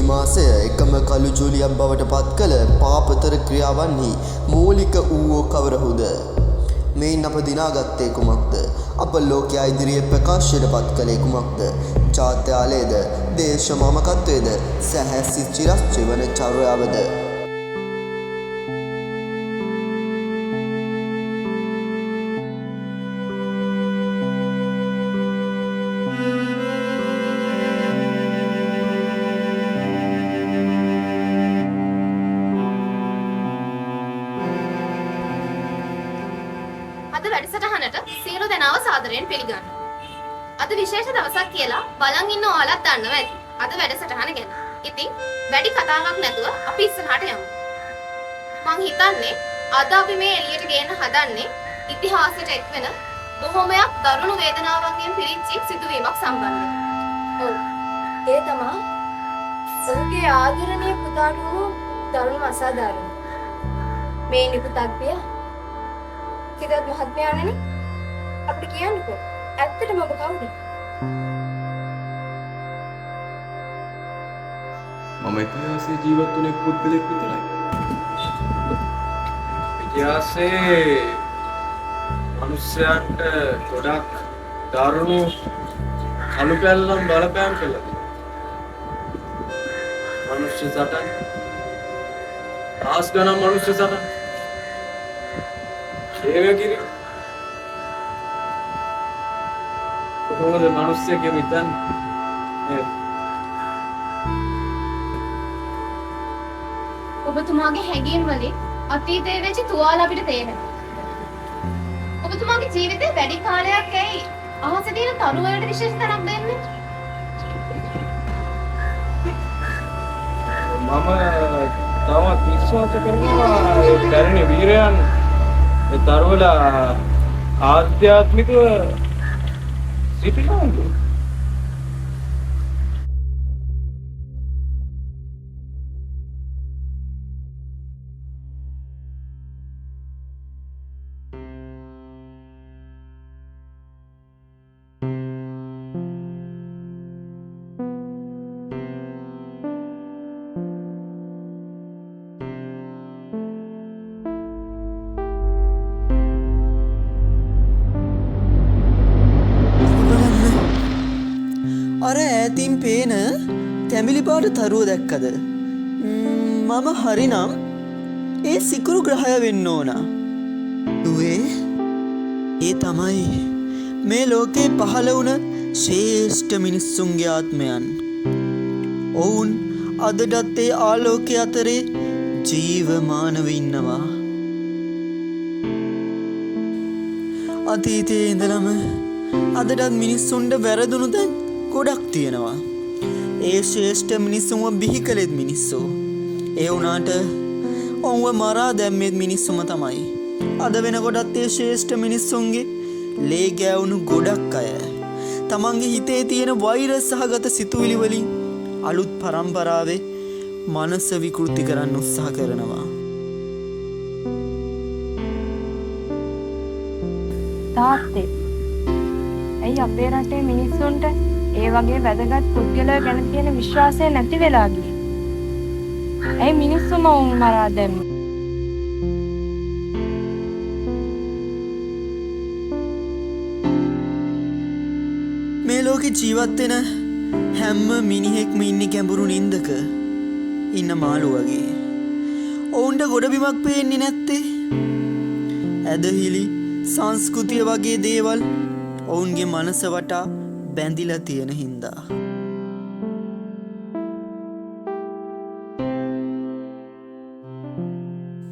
මාසය එකම කළු ජූලියක් බවට පත් කළ පාපතර ක්‍රියාවන්හි මූලික වූ කවරහුද? මෙයින් අප දිනාගත්තේ කුමක්ද? අප ලෝකයා ඉදිරියේ ප්‍රකාශයට පත් කළේ කුමක්ද? ජාත්‍යාලයේද, දේශමාමකත්වයේද, සැහැසි චිරස්ත්‍රිවන චර්යාවද? අද වැඩසටහනට සියලු දෙනාව සාදරයෙන් පිළිගන්නවා. අද විශේෂ දවසක් කියලා බලන් ඉන්න ඔයාලත් දන්නවා ඇති. අද වැඩසටහන ගැන. ඉතින් වැඩි කතාවක් නැතුව අපි ඉස්සරහට යමු. මං හිතන්නේ අද අපි මේ එළියට ගේන්න හදන්නේ ඉතිහාසයට එක්වෙන බොහොමයක් දරුණු වේදනාවන්ගෙන් පිරිච්ච සිදුවීමක් සම්බන්ධව. ඔව්. ඒ තමයි ඔහුගේ ආදරණීය පුතාට වූ දරුණු අසාධාරණ. මේ නිපුතක්ය සිද්ධාර්ථ මහත්මයාණනි අපිට කියන්නකෝ ඇත්තටම ඔබ කවුද? මම ඉතිහාසයේ ජීවත් වුණේ පුද්ගලෙක් විතරයි. ඉතිහාසයේ මනුස්සයන්ට ගොඩක් දරුණු කළු පැල්ලම් බලපෑම් කළා. මනුෂ්‍ය සටන් ආස් ගණන් මනුෂ්‍ය සටන් ඒවගිරි කොහොමද මිනිස්සුගේ මිතන් ඔබතුමාගේ හැඟීම් වලින් අතීතයේ වෙච්ච තුවාල අපිට තේරෙනවා. ඔබතුමාගේ ජීවිතේ වැඩි කාලයක් ඇයි අහසේ තියෙන තරු වලට විශේෂ තැනක් දෙන්නේ? මම තවත් විශ්වාස කරනවා ඒ පැරණි වීරයන් ඒ තරවල ආධ්‍යාත්මිකව සිටිනවා. අර ඈතින් පේන තැඹිලි පාට තරුව දැක්කද? මම හරිනම් ඒ සිකුරු ග්‍රහය වෙන්න ඕන. දුවේ, ඒ තමයි මේ ලෝකේ පහළ වුණ ශ්‍රේෂ්ඨ මිනිස්සුන්ගේ ආත්මයන්. ඔවුන් අදටත් ඒ ආලෝකයේ අතරේ ජීවමානව ඉන්නවා. අතීතයේ ඉඳලම අදටත් මිනිස්සුන්ට වැරදුණු දැන් ගොඩක් තියෙනවා. ඒ ශ්‍රේෂ්ඨ මිනිස්සුන්ව බිහි කළෙත් මිනිස්සු. ඒ වුණාට ඔවුන්ව මරා දැම්මෙත් මිනිස්සුම තමයි. අද වෙනකොටත් ඒ ශ්‍රේෂ්ඨ මිනිස්සුන්ගේ ලේ ගෑවුණු ගොඩක් අය තමන්ගේ හිතේ තියෙන වෛරස් සහගත සිතුවිලි වලින් අලුත් පරම්පරාවේ මනස විකෘති කරන්න උත්සාහ කරනවා. තාත්තේ ඇයි අපේ රටේ මිනිස්සුන්ට ඒ වගේ වැදගත් පුද්ගලයෝ ගැන තියෙන විශ්වාසය නැති වෙලා ගියේ? ඇයි මිනිස්සුම වුන් මරා දැම්මේ? මේ ලෝකේ ජීවත් වෙන හැම මිනිහෙක්ම ඉන්නේ ගැඹුරු නින්දක ඉන්න මාළු වගේ. ඔවුන්ට ගොඩබිමක් පේන්නේ නැත්තේ. ඇදහිලි සංස්කෘතිය වගේ දේවල් ඔවුන්ගේ මනස වටා බැඳිලා තියෙන හින්දා.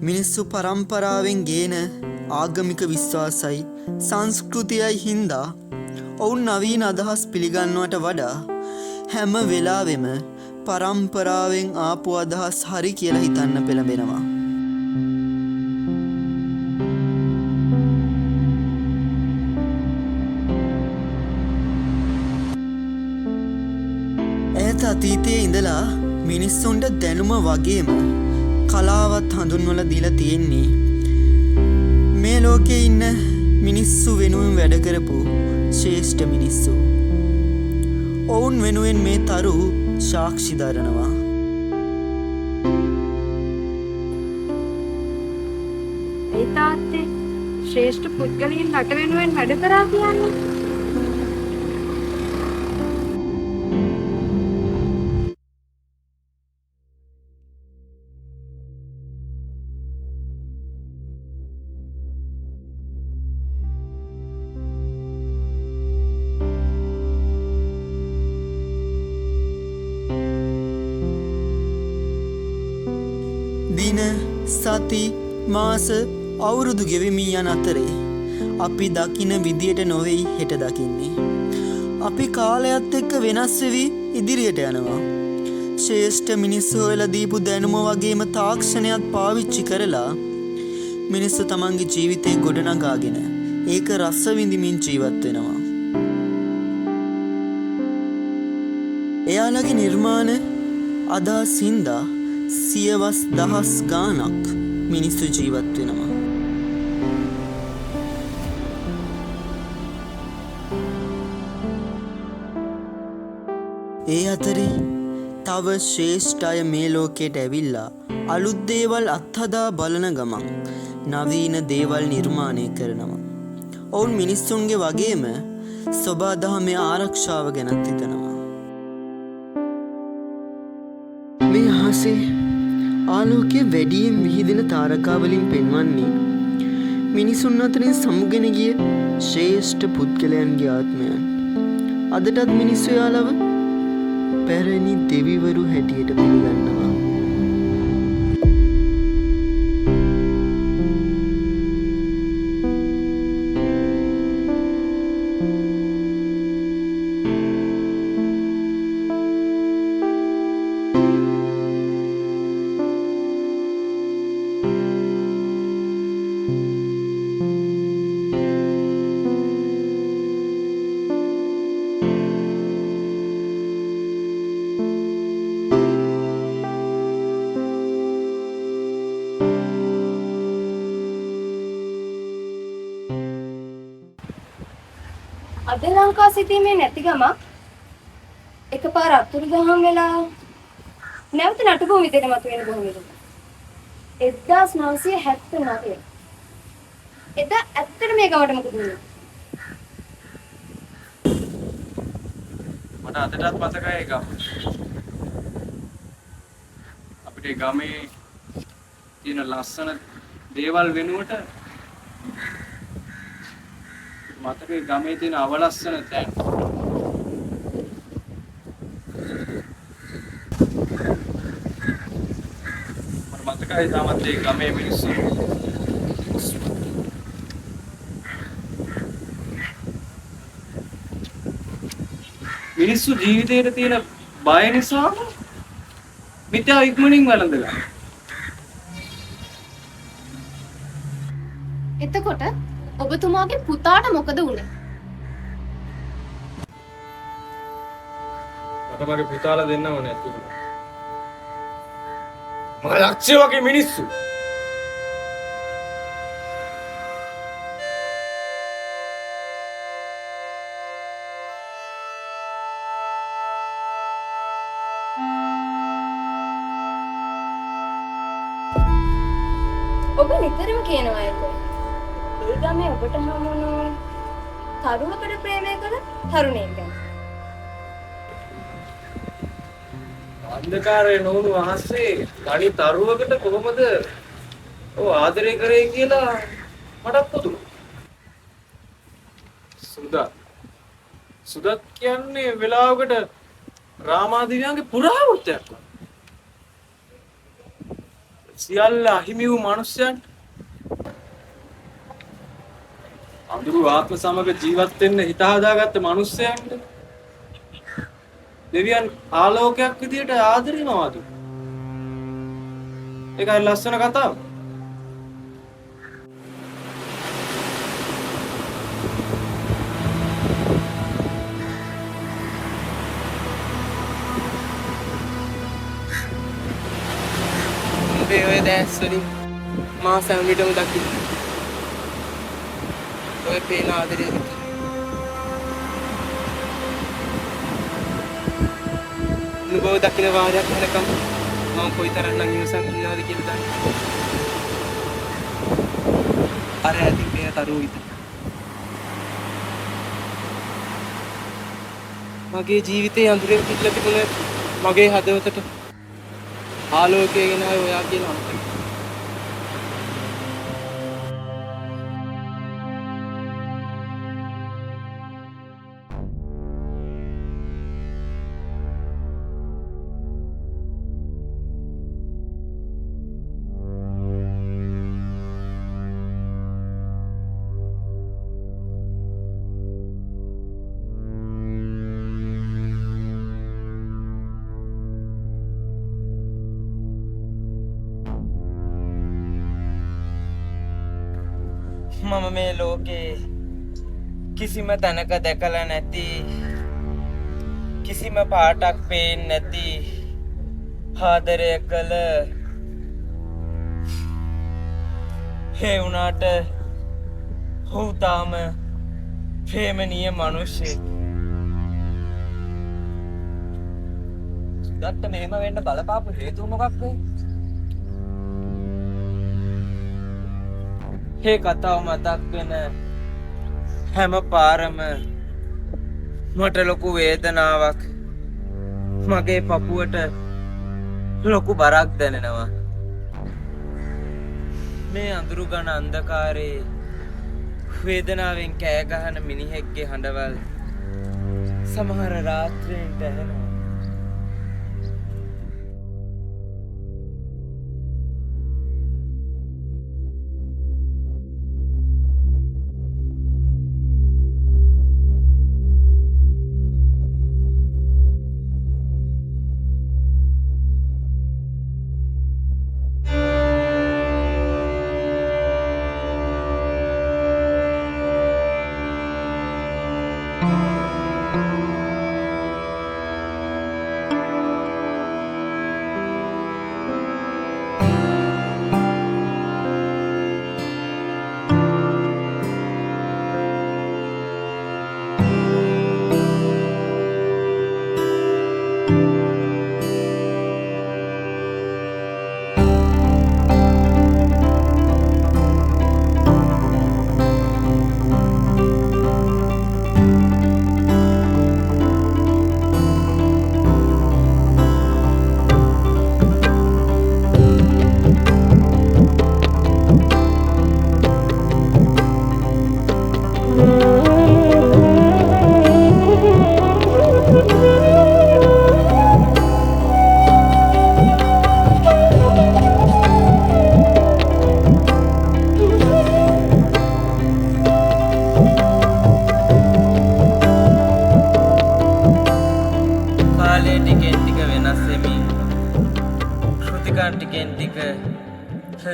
මිනිස්සු පරම්පරාවෙන් ගේන ආගමික විශ්වාසයි සංස්කෘතියයි හින්දා ඔවුන් නවීන අදහස් පිළිගන්නවට වඩා හැම වෙලාවෙම පරම්පරාවෙන් ආපු අදහස් හරි කියලා හිතන්න පෙළඹෙනවා. අතීතයේ ඉඳලා මිනිස්සුන්ට දැනුම වගේම කලාවත් හඳුන්වලා දීලා තියෙන්නේ මේ ලෝකේ ඉන්න මිනිස්සු වෙනුවෙන් වැඩ කරපු ශ්‍රේෂ්ඨ මිනිස්සු. ඔවුන් වෙනුවෙන් මේ තරු සාක්ෂි දරනවා. ශ්‍රේෂ්ඨ පුද්ගලයන් රට වෙනුවෙන් වැඩ කරා කියන්නේ. දින සති මාස අවුරුදු ගෙවිමී යන අතරේ අපි දකින විදියට නොවෙයි හෙට දකින්නේ. අපි කාලයත් එක්ක වෙනස් වෙවි ඉදිරියට යනවා. ශ්‍රේෂ්ඨ මිනිස්සු හොයලා දීපු දැනුම වගේම තාක්ෂණයත් පාවිච්චි කරලා මිනිස්සු තමන්ගේ ජීවිතේ ගොඩනගාගෙන ඒක රස විඳිමින් ජීවත් වෙනවා. එයාලගේ නිර්මාණ අදහස් හින්දා සියවස් දහස් ගානක් මිනිස්සු ජීවත් වෙනවා. ඒ අතරේ තව ශ්‍රේෂ්ඨ අය මේ ලෝකයට ඇවිල්ලා අලුත් දේවල් අත්හදා බලන ගමන් නවීන දේවල් නිර්මාණය කරනවා. ඔවුන් මිනිස්සුන්ගේ වගේම සොබාදහමේ ආරක්ෂාව ගැනත් හිතනවා. මේ අහසේ ආලෝකය වැඩියෙන් විහිදෙන තාරකාවලින් පෙන්වන්නේ මිනිසුන් අතරින් සමුගෙන ගිය ශ්‍රේෂ්ඨ පුද්ගලයන්ගේ ආත්මයන්. අදටත් මිනිස්සු යාලව පැරණි දෙවිවරු හැටියට පිළිගන්නවා. අද ලංකා සිටීමේ නැති ගමක් එකපාර අතුරුදහන් වෙලා නැවත නටබුන් විදිහට මතුවෙන බොහොම විදිහට 1979 එදා ඇත්තට මේ ගමට මොකද වුනේ? මට අදටත් මතකයි ඒක. අපිට ගමේ තියෙන ලස්සන දේවල් වෙනුවට මතකයි ගමේ තියෙන අවලස්සන තැන්. මට මතකයි තාමත් ඒ ගමේ මිනිස්සු ජීවිතේට තියෙන බය නිසා මිත්‍යා ඉක්මනින් වැළඳගන්න. එතකොට ඔබතුමාගේ පුතාට මොකද වුනේ? මට මගේ පුතාලා දෙන්නම නැති වුණා. මම ලක්ෂ්‍ය වගේ මිනිස්සු. ඔබ නිතරම කියනවා ඒක. ඒ ගමේ ඔබට හමුණු තරුණකට ප්‍රේමය කළ තරුණයෙක් ගැන. අන්ධකාරයේ නොවුණු අහසේ තනි තරුවකට කොහොමද ඔව් ආදරය කරේ කියලා මටත් පුදුමයි. සුදත් කියන්නේ වෙලාවකට රාමාදිව්‍යන්ගේ පුරාවෘත්තයක් වගේ. සියල්ල අහිමි වූ මිනිසයන් අඳුරු ආත්ම සමග ජීවත් වෙන්න හිත හදාගත්ත මිනිසයන්ට දෙවියන් ආලෝකයක් විදියට ආදරෙනවා දුක. ඒකයි ලස්සන කතාව. ඔය දැස් වලින් මා සැමිටම දකින්න. ඔය පේන ආදරය විතර. නුඹව දකින්න වාරයක් වෙනකම් මම කොයිතරම්නම් ඉවසන් ඉන්නවද කියලා දන්නේ. අර ඇති පෙර තරුව විතර. මගේ ජීවිතේ අඳුරෙන් පිටලා තිබුණ මගේ හදවතට ආලෝකය ගෙන ආවේ ඔයා කියන අන්තය. මම මේ ලෝකේ කිසිම තැනක දැකලා නැති කිසිම පාටක් පේන්නේ නැති ආදරය කළ ඒ වුණාට ඔහු තාම ප්‍රේමණීය මිනිහෙක්. සුදත්ට මෙහෙම වෙන්න බලපාපු හේතුව මොකක්ද? ඒ කතාව මතක් වෙන හැම පාරම මට ලොකු වේදනාවක් මගේ පපුවට ලොකු බරක් දැනෙනවා. මේ අඳුරු ගන අන්ධකාරයේ වේදනාවෙන් කෑ ගහන මිනිහෙක්ගේ හඬවල් සමහර රාත්‍රියෙන්ට ඇහෙනවා.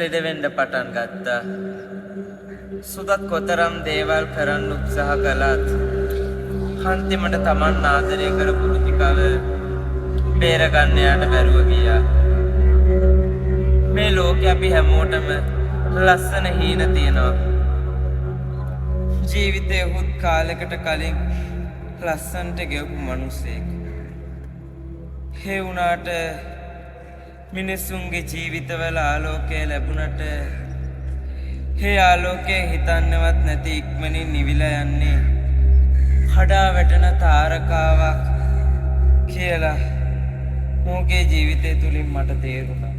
ලෙඩ වෙන්න පටන් ගත්තා. සුදත් කොතරම් දේවල් කරන්න උත්සාහ කළත් අන්තිමට Taman ආදරය කරපු රුතිකව බේරගන්න යාට බැරුව ගියා. මේ ලෝකේ අපි හැමෝටම ලස්සන හීන තියෙනවා. ජීවිතේ හුත් කාලයකට කලින් ලස්සන්ට ගෙවපු මිනිසෙක්. ඒ වුණාට මිනිසුන්ගේ ජීවිතවල ආලෝකය ලැබුණට ඒ ආලෝකය හිතන්නවත් නැති ඉක්මනින් නිවිලා යන්නේ හඩා වැටෙන තාරකාවක් කියලා මොහුගේ ජීවිතය තුලින් මට තේරුණා.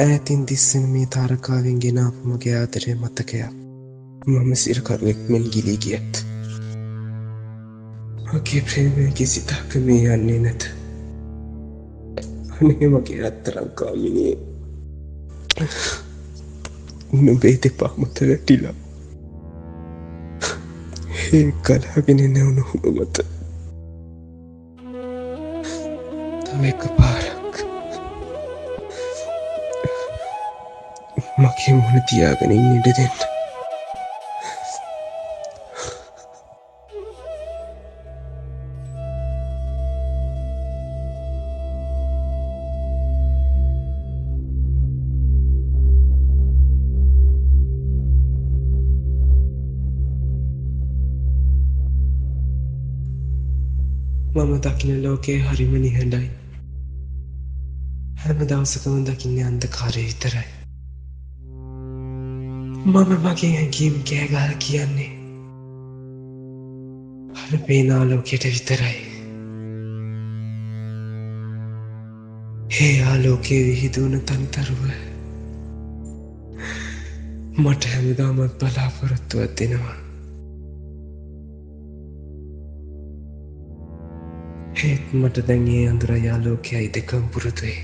ඈතින් දිස්සෙන මේ තාරකාවෙන් ගෙනාපු මගේ ආදරේ මතකයක් මම සිරකරුවෙක් මෙන් ගිලී ගියත් මගේ ප්‍රේමය කිසි තාක මේ යන්නේ නැත. අනේ මගේ රත්තරන් කාමිනියේ නුඹේ දෙපා මත වැටිලා ඒ කලාගෙන නැවුණු හුඹ මත තව එක පාරක් මගේ මුණ තියාගෙන ඉන්න ඉඩ දෙන්න. මම දකින ලෝකයේ හරිම නිහඬයි. හැම දවසකම දකින්නේ අන්ධකාරය විතරයි. මම මගේ හැඟීම් කෑගහලා කියන්නේ අර පේන ආලෝකයට විතරයි. ඒ ආලෝකයේ විහිදුවන තන්තරුව මට හැමදාමත් බලාපොරොත්තුවක් දෙනවා. ඒත් මට දැන් ඒ අඳුරයි ආලෝකයයි දෙකම පුරුදුයි.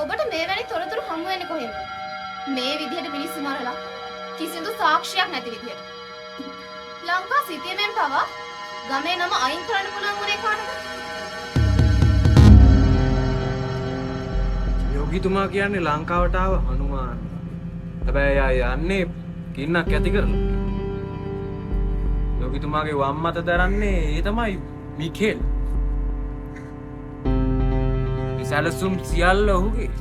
ඔබට මේ වැනි තොරතුරු හමු වෙන්නේ කොහෙන්ද? මේ විදිහට මිනිස්සු මරලා කිසිදු සාක්ෂියක් නැති විදිහට. ලංකා සිටියමෙන් පවා ගමේ නම අයින් කරන්න පුළුවන් වුණේ කාටද? යෝගිතුමා කියන්නේ ලංකාවට ආව හනුමාන්. හැබැයි ආ යන්නේ කින්නක් ඇති කරලා. යෝගිතුමාගේ වම් මත දරන්නේ ඒ තමයි මිකේල්. සැලසුම් සියල්ල ඔහුගේ.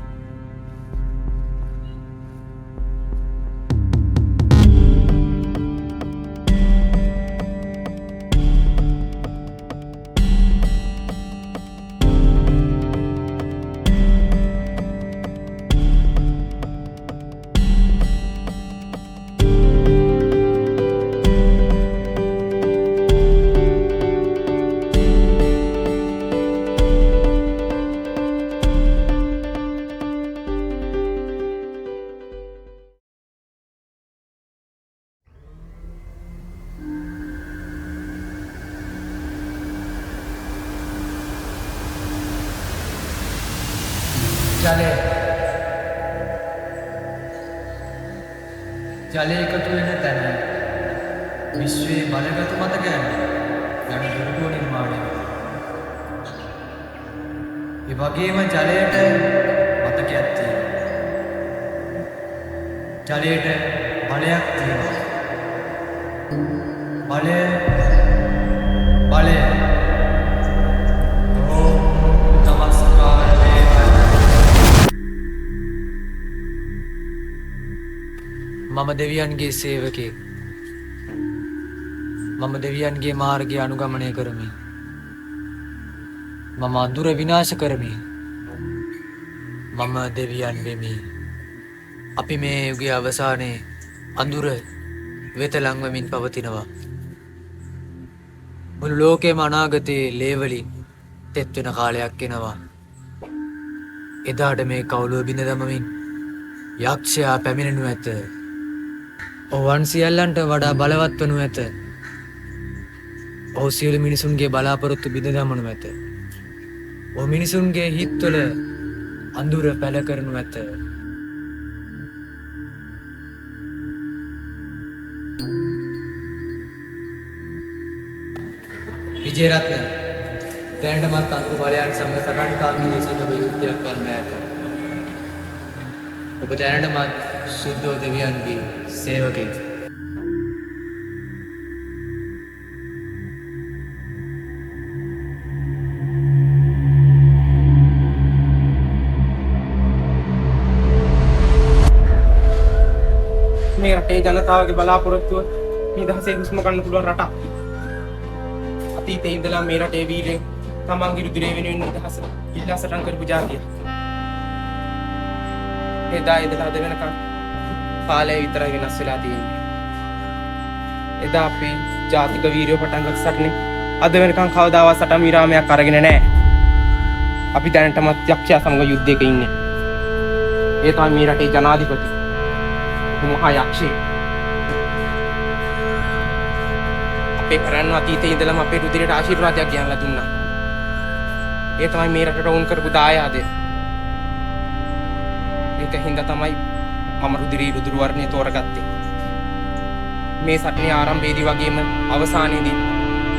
ජලය එකතු වෙන තැන විශ්වයේ බලගතු මතකයන් යන දුර්ගුව නිර්මාණය වෙනවා. ඒ වගේම ජලයට මතකයක් තියෙනවා. ජලයට බලයක් තියෙනවා. බලය මම දෙවියන්ගේ සේවකයෙක්. මම දෙවියන්ගේ මාර්ගය අනුගමනය කරමි. මම අඳුර විනාශ කරමි. මම දෙවියන් වෙමි. අපි මේ යුගයේ අවසානයේ අඳුර වෙත ලං වෙමින් පවතිනවා. මුළු ලෝකෙම අනාගතයේ ලේවලින් තෙත් වෙන කාලයක් එනවා. එදාට මේ කවුළුව බිඳ දමමින් යක්ෂයා පැමිණෙනු ඇත. ඔවන් සියල්ලන්ට වඩා බලවත් වනු ඇත. ඔහු සියලු මිනිසුන්ගේ බලාපොරොත්තු බිඳ දමනු ඇත. ඔහු මිනිසුන්ගේ හිත්වල අඳුර පැල කරනු ඇත. විජේරත්න දැනටමත් අඳුරු බලයන් සමග සටන්කාමී ලෙස ඔබ යුද්ධයක් කරන්න ඇත. ඔබ දැනටමත් සුද්ධෝ දෙවියන්ගේ සේවකයෙක්. මේ රටේ ජනතාවගේ බලාපොරොත්තුව නිදහසේ හුස්ම ගන්න පුළුවන් රටක්. අතීතයේ ඉඳලා මේ රටේ වීරයෝ තමන්ගේ රුධිරය වෙනුවෙන් නිදහස ඉල්ලා සටන් කරපු ජාතිය. එදා ඉඳලා අද වෙනකම් කාලය විතරයි වෙනස් වෙලා තියෙන්නේ. එදා අපි ජාතික වීරයෝ පටන් ගත්ත සටනේ අද වෙනකන් කවදාවත් සටන් විරාමයක් අරගෙන නැහැ. අපි දැනටමත් යක්ෂයා සමග යුද්ධයක ඉන්නේ. ඒ තමයි මේ රටේ ජනාධිපති. මහා යක්ෂයෙක්. අපේ කරන්න අතීතයේ ඉඳලම අපේ රුධිරයට ආශිර්වාදයක් ගෙනලා දුන්නා. ඒ තමයි මේ රටට වුන් කරපු දායාදය. ඒක හින්දා තමයි මම රුධිර වර්ණය තෝරගත්තේ. මේ සටනේ ආරම්භයේදී වගේම අවසානයේදී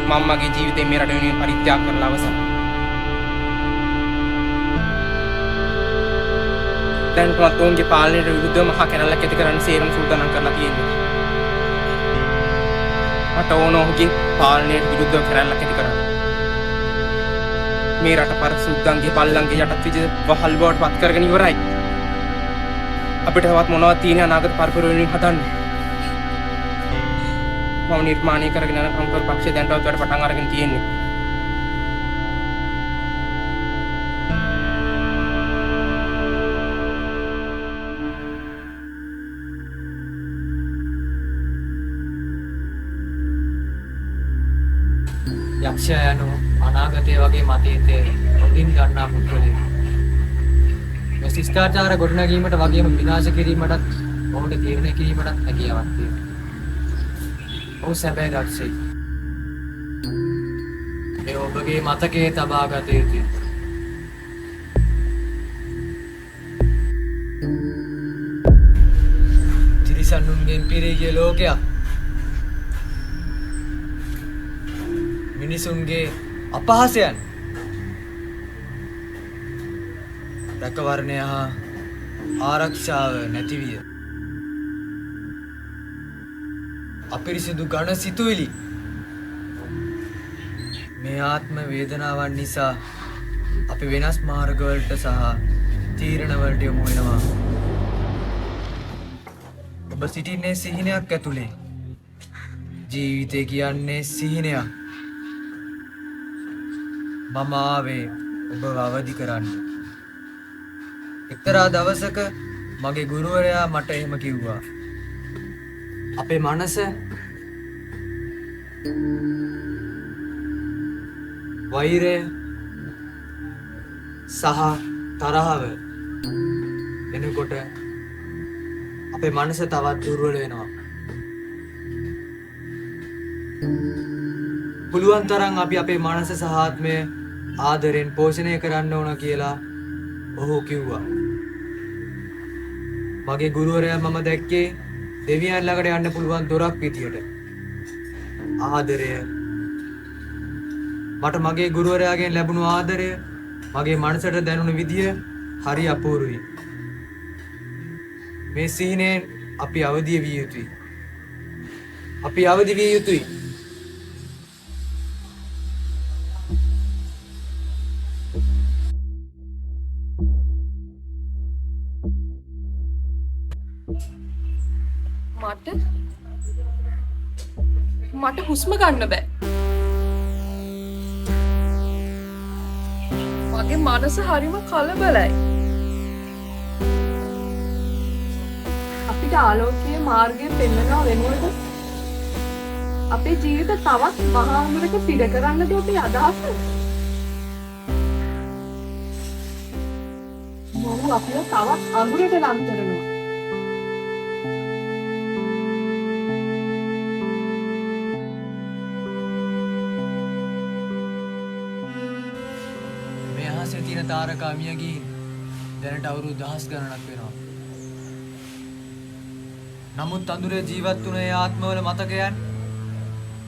මම මගේ ජීවිතේ මේ රට වෙනුවෙන් පරිත්‍යාග කරලා අවසන්. දැන් ඔවුන්ගේ පාලනයට විරුද්ධව මහා කැරැල්ලක් ඇති කරන්න සේරම සූදානම් කරලා තියෙනවා. මට ඕන ඔහුගේ පාලනයට විරුද්ධව කැරැල්ලක් ඇති කරන්න. මේ රට පර සුද්දන්ගේ පල්ලන්ගේ යටත් විජ වහල් බවට පත් කරගෙන ඉවරයි. අපිට තවත් මොනවද තියෙන අනාගත පරපුර වෙනුවෙන් හදන්න. මම නිර්මාණය කරගෙන යන කම්කරු පක්ෂය දැන්ටවත් වැඩ පටන් අරගෙන තියෙන්නේ. යක්ෂයා යනු අනාගතය වගේ මතීතය හොඳින් ගන්නා පුද්ගලයෙක්. මේ ශිෂ්ටාචාර ගොඩනැගීමට වගේම විනාශ කිරීමටත් ඔහුට තීරණය කිරීමටත් හැකියාවක් තියෙනවා. ඔහු සැබෑ දක්ෂයෙක්. මේ ඔබගේ මතකයේ තබා ගත යුතුයි. තිරිසනුන්ගෙන් පිරී ගිය ලෝකයක් මිනිසුන්ගේ අපහාසයන් රැකවරණය හා ආරක්ෂාව නැතිවිය. අපිරිසිදු ඝන සිතුවිලි මේ ආත්ම වේදනාවන් නිසා අපි වෙනස් මාර්ගවලට සහ තීරණවලට යොමු වෙනවා. ඔබ සිටින්නේ සිහිනයක් ඇතුලේ. ජීවිතය කියන්නේ සිහිනයක්. මම ආවේ ඔබව අවදි කරන්න. එක්තරා දවසක මගේ ගුරුවරයා මට එහෙම කිව්වා. අපේ මනස වෛරය සහ තරහව එනකොට අපේ මනස තවත් දුර්වල වෙනවා. පුළුවන් තරම් අපි අපේ මනස සහ ආත්මය ආදරෙන් පෝෂණය කරන්න ඕන කියලා ඔහු කිව්වා. මගේ ගුරුවරයා මම දැක්කේ දෙවියන් ළඟට යන්න පුළුවන් දොරක් විදියට. ආදරය මට මගේ ගුරුවරයාගෙන් ලැබුණු ආදරය මගේ මනසට දැනුණු විදිය හරි අපූර්වයි. මේ සිහිනෙන් අපි අවදි විය යුතුයි. අපි අවදි විය යුතුයි. මට හුස්ම ගන්න බෑ. මගේ මනස හරිම කලබලයි. අපිට ආලෝකීය මාර්ගය පෙන්වනවා වෙනුවට අපේ ජීවිත තවත් මහා අඳුරක පිට කරන්නද අපේ අදහස? මොහු අපිව තවත් අඳුරට ලං කරනවා. තියෙන තාරකා මිය ගිහින් දැනට අවුරුදු දහස් ගණනක් වෙනවා. නමුත් අඳුරේ ජීවත් වුණ ඒ ආත්මවල මතකයන්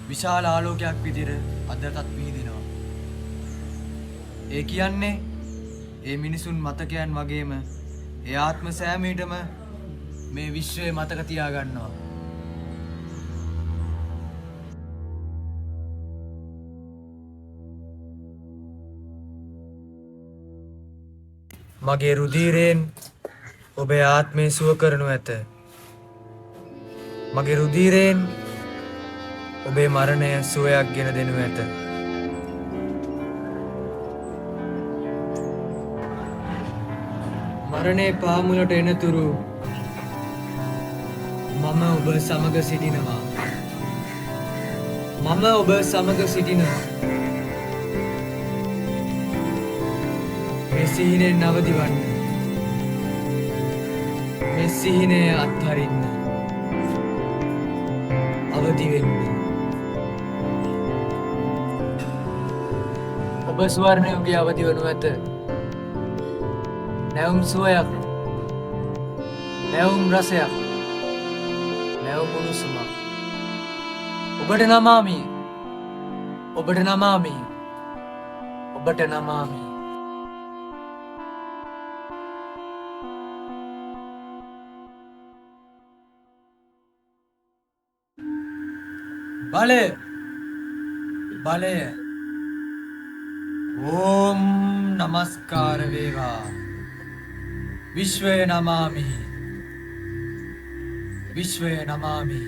විශාල ආලෝකයක් විදිහට අදටත් විහිදෙනවා. ඒ කියන්නේ ඒ මිනිසුන් මතකයන් වගේම ඒ ආත්ම සෑමීටම මේ විශ්වයේ මතක තියා ගන්නවා. මගේ රුධිරයෙන් ඔබේ ආත්මය සුව කරනු ඇත. මගේ රුධිරයෙන් ඔබේ මරණය සුවයක් ගෙන දෙනු ඇත. මරණය පාමුලට එනතුරු මම ඔබ සමග සිටිනවා. මම ඔබ සමග සිටිනවා. මේ සිහිනෙන් නවතිවන්න. මේ සිහිනය අත්හරින්න. අවදි වෙන්න. ඔබ ස්වර්ණයෝගේ අවදි වනු ඇත. නැවුම් සුවයක්, නැවුම් රසයක්, නැවුම් උණුසුමක්. ඔබට නමාමි, ඔබට නමාමි, ඔබට නමාමි. බලය, බලය. ඕම් නමස්කාර වේවා. විශ්වය නමාමි, විශ්වය නමාමි.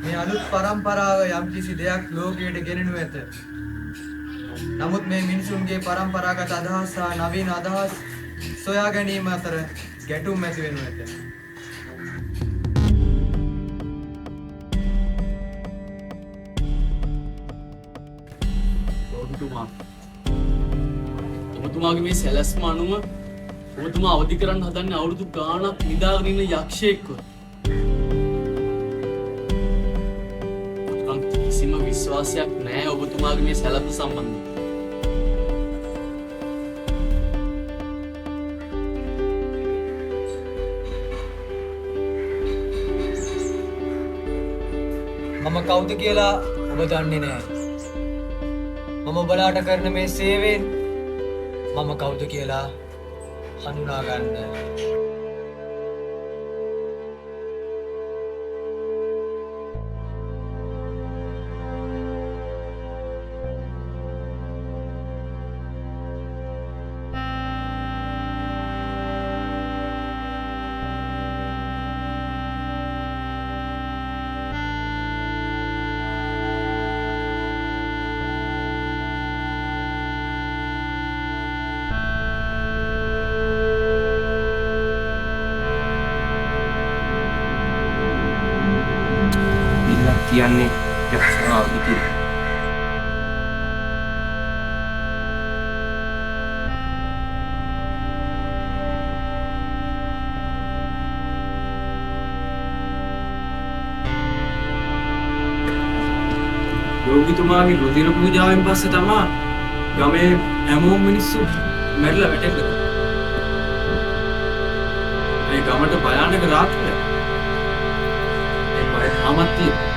මේ අලුත් පරම්පරාව යම්කිසි දෙයක් ලෝකයට ගෙනෙනු ඇත. නමුත් මේ මිනිසුන්ගේ පරම්පරාගත අදහස් සහ නවීන අදහස් සොයා ගැනීම අතර ගැටුම් ඇති වෙනු ඇත. ඔබතුමාගේ මේ සැලැස්ම අනුව ඔබතුමා අවදි කරන්න හදන්නේ අවුරුදු ගාණක් නිදාගෙන ඉන්න යක්ෂයෙක්ව. කිසිම විශ්වාසයක් නැහැ ඔබතුමාගේ මේ සැලැස්ම සම්බන්ධව. මම කවුද කියලා ඔබ දන්නේ නැහැ. මම ඔබලාට කරන මේ සේවයෙන් මම කවුද කියලා හඳුනා ගන්න. කියන්නේ යක්ෂයාව විදිහට. යෝගිතුමාගේ රුධිර පූජාවෙන් පස්සේ තමයි ගමේ හැමෝම මිනිස්සු මැරිලා වැටෙන්නේ. මේ ගමට භයානක රාත්‍රියක්. ඒ බය තාමත් තියෙනවා.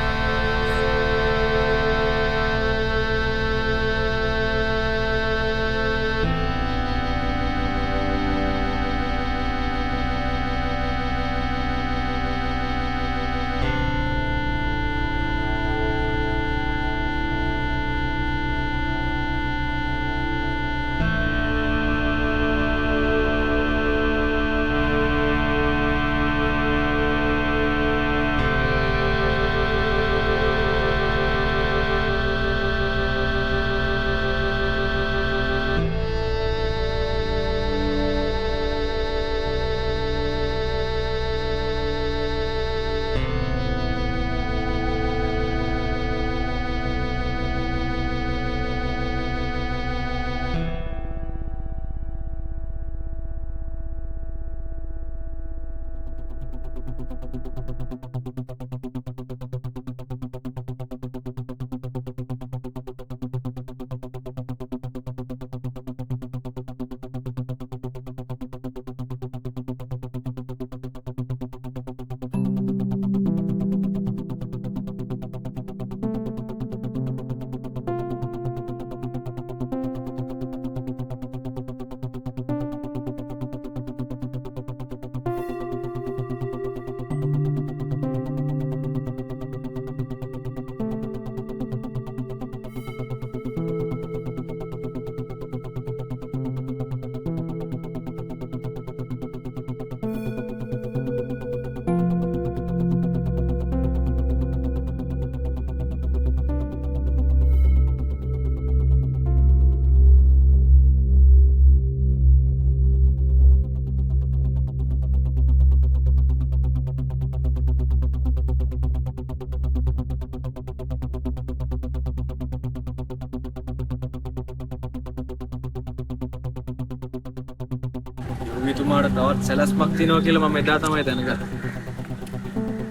යෝගීතුමාට තවත් සැලැස්මක් තියෙනවා කියලා මම එදා තමයි දැනගත්තේ.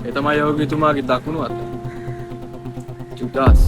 ඒ තමයි යෝගීතුමාගේ දකුණු අත. ජුදාස්.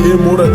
ඒ මොඩද